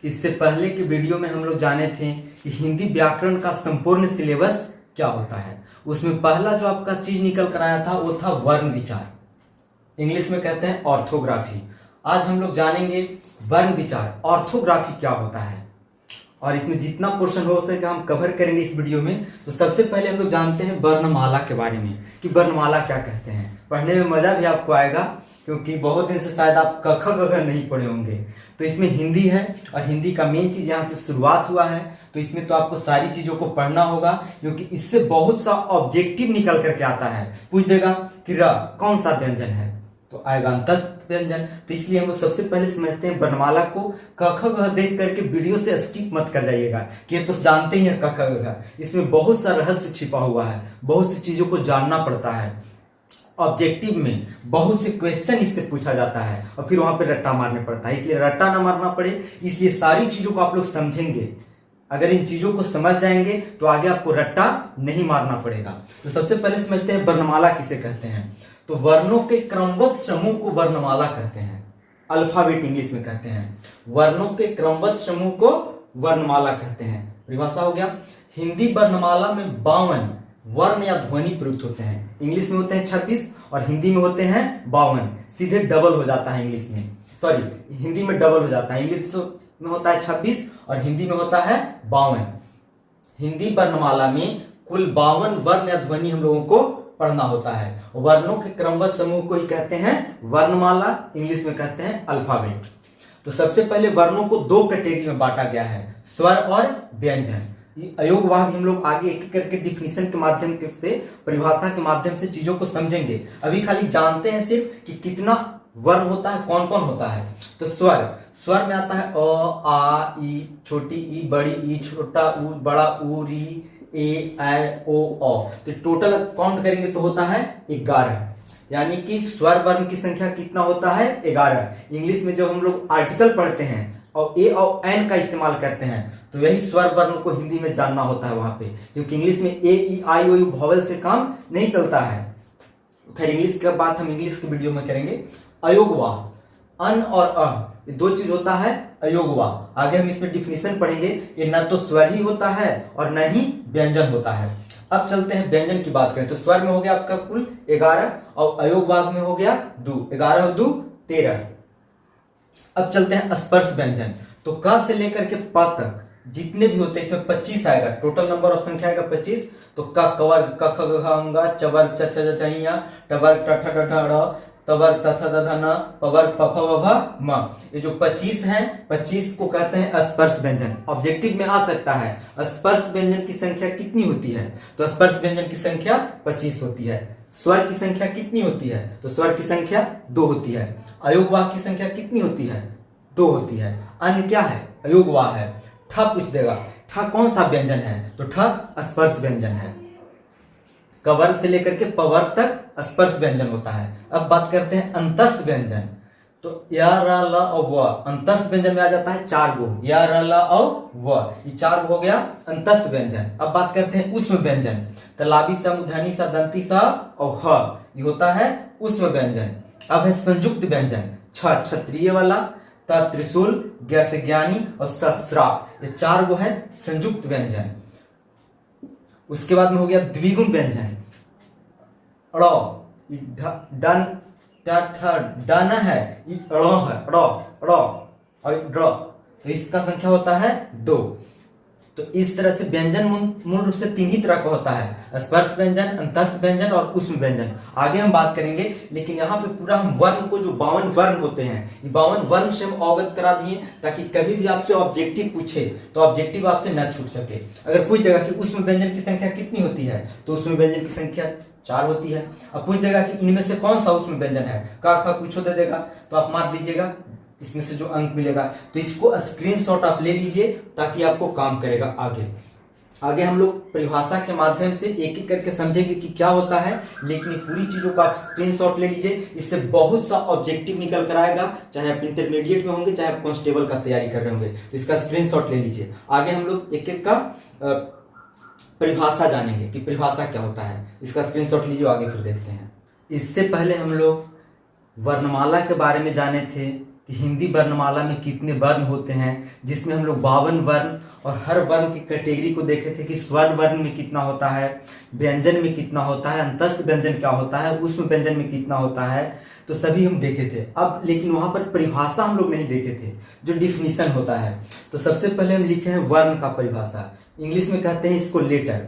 इससे पहले के वीडियो में हम लोग जाने थे कि हिंदी व्याकरण का संपूर्ण सिलेबस क्या होता है। उसमें पहला जो आपका चीज निकल कर आया था वो था वर्ण विचार, इंग्लिश में कहते हैं ऑर्थोग्राफी। आज हम लोग जानेंगे वर्ण विचार, ऑर्थोग्राफी क्या होता है, और इसमें जितना पोर्शन हो सके हम कवर करेंगे इस वीडियो में। तो सबसे पहले हम लोग जानते हैं वर्णमाला के बारे में कि वर्णमाला क्या कहते हैं। पढ़ने में मजा भी आपको आएगा क्योंकि बहुत दिन से शायद आप क ख ग घ नहीं पढ़े होंगे। तो इसमें हिंदी है और हिंदी का मेन चीज यहाँ से शुरुआत हुआ है, तो इसमें तो आपको सारी चीजों को पढ़ना होगा क्योंकि इससे बहुत सा ऑब्जेक्टिव निकल करके आता है। पूछ देगा कि र कौन सा व्यंजन है, तो आएगा अंतस्थ व्यंजन। तो इसलिए हम लोग सबसे पहले समझते हैं वर्णमाला को। क ख ग देख करके वीडियो से स्किप मत कर जाइएगा कि ये तो जानते ही हैं क ख ग। इसमें बहुत सा रहस्य छिपा हुआ है, बहुत सी चीजों को जानना पड़ता है। ऑब्जेक्टिव में बहुत से क्वेश्चन इससे पूछा जाता है और फिर वहां पे रट्टा मारने पड़ता है, इसलिए रट्टा ना मारना पड़े, इसलिए सारी चीजों को आप लोग समझेंगे। अगर इन चीजों को समझ जाएंगे तो आगे आपको रट्टा नहीं मारना पड़ेगा। तो सबसे पहले समझते हैं वर्णमाला किसे कहते हैं। तो वर्णों के क्रमबद्ध समूह को वर्णमाला कहते हैं, अल्फाबेट इंग्लिश में कहते हैं। वर्णों के क्रमबद्ध समूह को वर्णमाला कहते हैं। परिभाषा हो गया, हिंदी वर्णमाला में 52 वर्ण या ध्वनि प्रयुक्त होते हैं। इंग्लिश में होते हैं 26 और हिंदी में होते हैं 52। सीधे डबल हो जाता है इंग्लिश में, सॉरी हिंदी में डबल हो जाता है। इंग्लिश में होता है 26 और हिंदी में होता है 52। हिंदी वर्णमाला में कुल 52 वर्ण या ध्वनि हम लोगों को पढ़ना होता है। वर्णों के क्रमबद्ध समूह को ही कहते हैं वर्णमाला, इंग्लिश में कहते हैं अल्फाबेट। तो सबसे पहले वर्णों को दो कैटेगरी में बांटा गया है, स्वर और व्यंजन। अयोगवाह भी हम लोग आगे एक एक करके डिफिनीशन के माध्यम से, परिभाषा के माध्यम से चीजों को समझेंगे। अभी खाली जानते हैं सिर्फ कि कितना वर्ण होता है, कौन कौन होता है। तो स्वर में आता है अ, आ, ई, छोटी ई, बड़ी ई, छोटा ऊ, बड़ा ऊ, री, ए, ऐ, ओ, औ। तो टोटल काउंट करेंगे तो होता है 11। यानी कि स्वर वर्ण की संख्या कितना होता है, 11। इंग्लिश में जब हम लोग आर्टिकल पढ़ते हैं और ए और एन का इस्तेमाल करते हैं तो यही स्वर वर्ण को हिंदी में जानना होता है वहां पे, क्योंकि इंग्लिश में ए, ई, आई, ओ, यू वॉवेल से काम नहीं चलता है। खैर इंग्लिश की बात हम इंग्लिश के वीडियो में करेंगे। अयोगवाह, अन और अ, ये दो चीज होता है अयोगवाह। आगे हम इसमें डिफिनीशन पढ़ेंगे। ये न तो स्वर ही होता है और न ही व्यंजन होता है। अब चलते हैं व्यंजन की बात करें तो स्वर में हो गया आपका कुल 11 और अयोगवाह में हो गया 2, 11 और 2 13। अब चलते हैं स्पर्श व्यंजन। तो क से लेकर के प तक जितने भी होते हैं इसमें 25 आएगा, टोटल नंबर ऑफ संख्या आएगा 25। तो क कवर्ग, क ख ग घ अंगा, चवर्ग च छ ज छैया, टवर्ग ट ठ ड ढ ड़, तवर्ग त थ द ध न, पवर्ग प फ व भ म। ये जो 25 हैं, 25 को कहते हैं स्पर्श व्यंजन। ऑब्जेक्टिव में आ सकता है स्पर्श व्यंजन की संख्या कितनी होती है, तो स्पर्श व्यंजन की संख्या 25 होती है। स्वर की संख्या कितनी होती है, तो स्वर की संख्या 2 होती है। अयोगवाह की संख्या कितनी होती है, 2 होती है। अन्य क्या है, अयोगवाह है। ठ पूछ देगा, ठ कौन सा व्यंजन है, तो ठ स्पर्श व्यंजन है। कवर्ग से लेकर के पवर्ग तक स्पर्श व्यंजन होता है। अब बात करते हैं अंतस्थ व्यंजन। तो या, र, ल और व अंतस्थ व्यंजन में आ जाता है 4 गो, या, र, ल और व, ये 4 गो हो गया अंतस्थ व्यंजन। अब बात करते हैं उष्म व्यंजन। तलाबी सा, मूर्धनी सा, दंती सा और ह, ये होता है उष्म व्यंजन। अब है संयुक्त व्यंजन। छ क्षत्रिय वाला, त त्रिशूल, ज्ञ से ज्ञानी और स श्राप, ये 4 गो है संयुक्त व्यंजन। उसके बाद में हो गया द्विगुण व्यंजन। ड़, डन, डन है, ड़ है, ड़ और ड्र, तो इसका संख्या होता है 2। तो इस तरह से व्यंजन मूल रूप से 3 ही तरह का होता है, स्पर्श व्यंजन, अंतस्थ व्यंजन और उष्म व्यंजन। आगे हम बात करेंगे, लेकिन यहाँ पे पूरा हम वर्ण को, जो 52 वर्ण होते हैं, ये 52 वर्ण से हम अवगत करा दिए ताकि कभी भी आपसे ऑब्जेक्टिव पूछे तो ऑब्जेक्टिव आपसे न छूट सके। अगर पूछ देगा कि उष्म व्यंजन की संख्या कितनी होती है, तो उष्म व्यंजन की संख्या 4 होती है। अब पूछ देगा कि इनमें से कौन सा उष्म व्यंजन है, का ख कुछ दे देगा तो आप मार दीजिएगा, इसमें से जो अंक मिलेगा। तो इसको स्क्रीनशॉट आप ले लीजिए ताकि आपको काम करेगा आगे हम लोग परिभाषा के माध्यम से एक एक करके समझेंगे कि क्या होता है, लेकिन पूरी चीजों का आप स्क्रीनशॉट ले लीजिए। इससे बहुत सा ऑब्जेक्टिव निकल कर आएगा, चाहे आप इंटरमीडिएट में होंगे, चाहे आप कांस्टेबल का तैयारी कर रहे होंगे, तो इसका स्क्रीनशॉट ले लीजिए। आगे हम लोग एक एक का परिभाषा जानेंगे कि परिभाषा क्या होता है। इसका स्क्रीनशॉट लीजिए, आगे फिर देखते हैं। इससे पहले हम लोग वर्णमाला के बारे में जाने थे कि हिंदी वर्णमाला में कितने वर्ण होते हैं, जिसमें हम लोग 52 वर्ण और हर वर्ण की कैटेगरी को देखे थे कि स्वर वर्ण में कितना होता है, व्यंजन में कितना होता है, अंतस्थ व्यंजन क्या होता है, उसमें व्यंजन में कितना होता है, तो सभी हम देखे थे। अब लेकिन वहां पर परिभाषा हम लोग नहीं देखे थे, जो डिफिनीशन होता है। तो सबसे पहले हम लिखे हैं वर्ण का परिभाषा, इंग्लिश में कहते हैं इसको लेटर।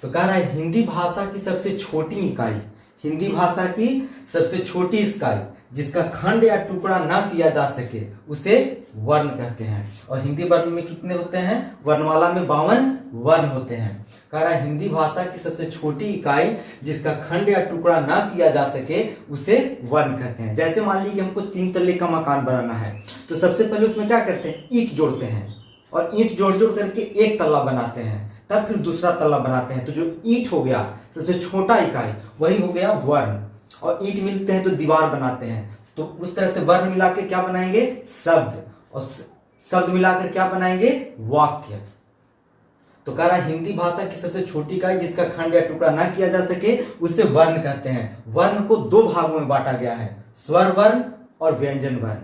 तो कह रहा है हिंदी भाषा की सबसे छोटी इकाई, हिंदी भाषा की सबसे छोटी इकाई जिसका खंड या टुकड़ा ना किया जा सके उसे वर्ण कहते हैं। और हिंदी वर्ण में कितने होते हैं, वर्णमाला में 52 वर्ण होते हैं। कह रहा है हिंदी भाषा की सबसे छोटी इकाई जिसका खंड या टुकड़ा ना किया जा सके उसे वर्ण कहते हैं। जैसे मान लीजिए हमको 3 तल्ले का मकान बनाना है, तो सबसे पहले उसमें क्या करते हैं, ईंट जोड़ते हैं और ईंट जोड़ जोड़ करके एक तल्ला बनाते हैं, तब फिर दूसरा तल्ला बनाते हैं। तो जो ईंट हो गया सबसे छोटा इकाई, वही हो गया वर्ण। और ईंट मिलते हैं तो दीवार बनाते हैं, तो उस तरह से वर्ण मिला के क्या बनाएंगे, शब्द, और शब्द मिलाकर क्या बनाएंगे, वाक्य। तो कह रहा है हिंदी भाषा की सबसे छोटी इकाई जिसका खंड या टुकड़ा ना किया जा सके उसे वर्ण कहते हैं। वर्ण को 2 भागों में बांटा गया है, स्वर वर्ण और व्यंजन वर्ण।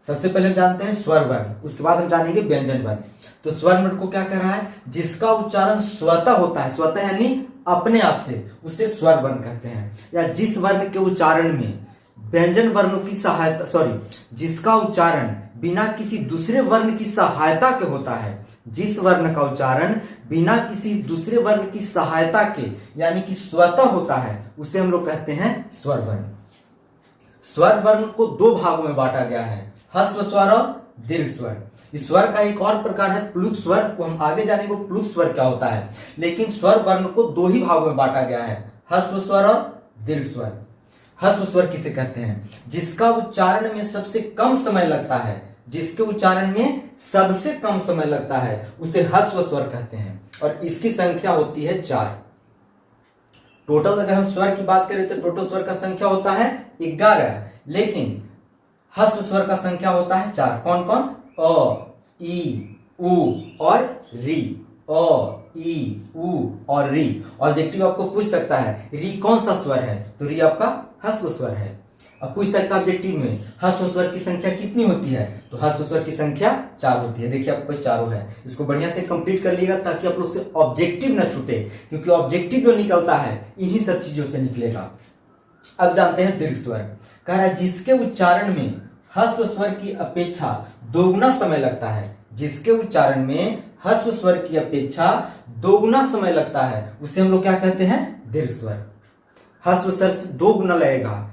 सबसे पहले हम जानते हैं स्वर वर्ण, उसके बाद हम जानेंगे व्यंजन वर्ण। तो स्वर वर्ण को क्या कह रहा है, जिसका उच्चारण स्वतः होता है, स्वतः यानी अपने आप से, उसे स्वर वर्ण कहते हैं। या जिस वर्ण के उच्चारण में व्यंजन वर्णों की सहायता, जिसका उच्चारण बिना किसी दूसरे वर्ण की सहायता के होता है, जिस वर्ण का उच्चारण बिना किसी दूसरे वर्ण की सहायता के यानी कि स्वतः होता है, उसे हम लोग कहते हैं स्वर वर्ण। स्वर वर्ण को 2 भागों में बांटा गया है, ह्रस्व स्वर और दीर्घ स्वर। इस स्वर का एक और प्रकार है प्लुत स्वर, को हम आगे जानेंगे प्लुत स्वर क्या होता है। लेकिन स्वर वर्ण को 2 ही भागों में बांटा गया है, ह्रस्व स्वर और दीर्घ स्वर। ह्रस्व स्वर किसे कहते हैं, जिसका उच्चारण में सबसे कम समय लगता है, जिसके उच्चारण में सबसे कम समय लगता है उसे ह्रस्व स्वर कहते हैं। और इसकी संख्या होती है 4। टोटल अगर हम स्वर की बात करें तो टोटल स्वर का संख्या होता है 11, लेकिन ह्रस्व स्वर का संख्या होता है 4। कौन कौन, अ, ई, उ और री। अ, ई, उ और री। ऑब्जेक्टिव आपको पूछ सकता है री कौन सा स्वर है, तो री आपका ह्रस्व स्वर है। अब पूछ सकता है ऑब्जेक्टिव में ह्रस्व स्वर की संख्या कितनी होती है, तो ह्रस्व स्वर की संख्या 4 होती है। देखिए आपको 4 है, इसको बढ़िया से कंप्लीट कर लीजिएगा ताकि आप लोग से ऑब्जेक्टिव न छूटे, क्योंकि ऑब्जेक्टिव जो निकलता है इन्हीं सब चीजों से निकलेगा। अब जानते हैं दीर्घ स्वर। कह रहा है जिसके उच्चारण में ह्रस्व स्वर की अपेक्षा दोगुना समय लगता है, जिसके उच्चारण में ह्रस्व स्वर की अपेक्षा दोगुना समय लगता है उसे हम लोग क्या कहते हैं, दीर्घ स्वर। ह्रस्व स्वर से 2 गुना लगेगा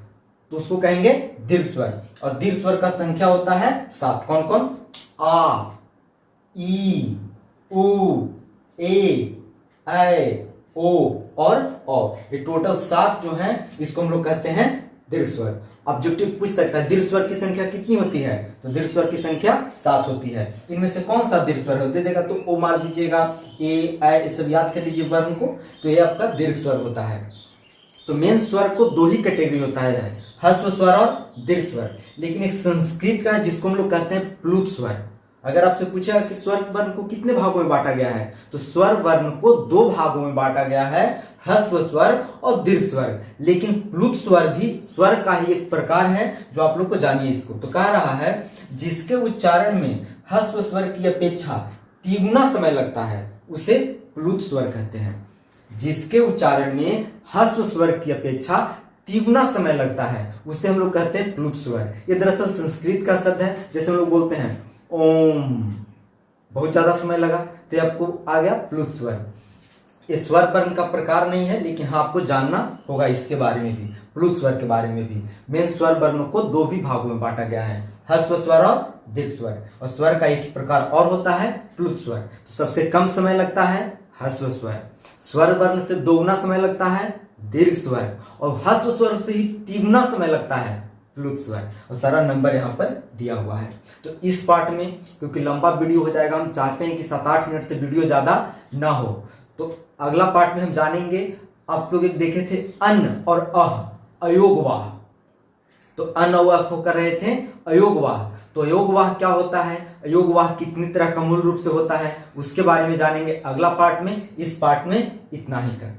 तो उसको कहेंगे दीर्घ स्वर। और दीर्घ स्वर का संख्या होता है 7। कौन कौन, आ, ई, उ, ए, ऐ, ओ और औ। ये टोटल 7 जो हैं इसको हम लोग कहते हैं दीर्घ स्वर। ऑब्जेक्टिव पूछ सकता है दीर्घ स्वर की संख्या कितनी होती है, तो दीर्घ स्वर की संख्या 7 होती है। इनमें से कौन सा दीर्घ स्वर है दे देगा तो ओ मार दीजिएगा, ए, ऐ, ये सब याद कर लीजिए वर्ण को, तो ये आपका दीर्घ स्वर होता है। तो मेन स्वर को 2 ही कैटेगरी होता है, ह्रस्व स्वर और दीर्घ स्वर। लेकिन एक संस्कृत का है जिसको हम लोग कहते हैं प्लुत स्वर। अगर आपसे पूछेगा कि स्वर वर्ण को कितने भागों में बांटा गया है, तो स्वर वर्ण को 2 भागों में बांटा गया है, ह्रस्व स्वर और दीर्घ स्वर। लेकिन प्लुत स्वर भी स्वर का ही एक प्रकार है, जो आप लोग को जानिए इसको। तो कह रहा है जिसके उच्चारण में ह्रस्व स्वर की अपेक्षा 3 गुना समय लगता है उसे प्लुत स्वर कहते हैं। जिसके उच्चारण में ह्रस्व स्वर की अपेक्षा 3 गुना समय लगता है उसे हम लोग कहते हैं प्लुत स्वर। ये दरअसल संस्कृत का शब्द है, जैसे हम लोग बोलते हैं ओम, बहुत ज्यादा समय लगा तो ये आपको आ गया प्लुत स्वर। ये स्वर वर्ण का प्रकार नहीं है, लेकिन हाँ आपको जानना होगा इसके बारे में भी, प्लुत स्वर के बारे में भी। मेन स्वर वर्ण को 2 भी भागों में बांटा गया है, ह्रस्व स्वर और दीर्घ स्वर। और स्वर का एक प्रकार और होता है प्लुत स्वर। तो सबसे कम समय लगता है ह्रस्व स्वर, स्वर वर्ण से 2 गुना समय लगता है दीर्घ स्वर, और ह्रस्व स्वर से ही 3 गुना समय लगता है प्लुत स्वर। और सारा नंबर यहाँ पर दिया हुआ है। तो इस पार्ट में क्योंकि लंबा वीडियो हो जाएगा, हम चाहते हैं कि 7-8 मिनट से वीडियो ज्यादा ना हो, तो अगला पार्ट में हम जानेंगे। आप लोग एक देखे थे अन और अह, अयोगवाह। तो अन और अह को कर रहे थे अयोगवाह। तो अयोगवाह क्या होता है, अयोगवाह कितनी तरह का मूल रूप से होता है, उसके बारे में जानेंगे अगला पार्ट में। इस पार्ट में इतना ही तक।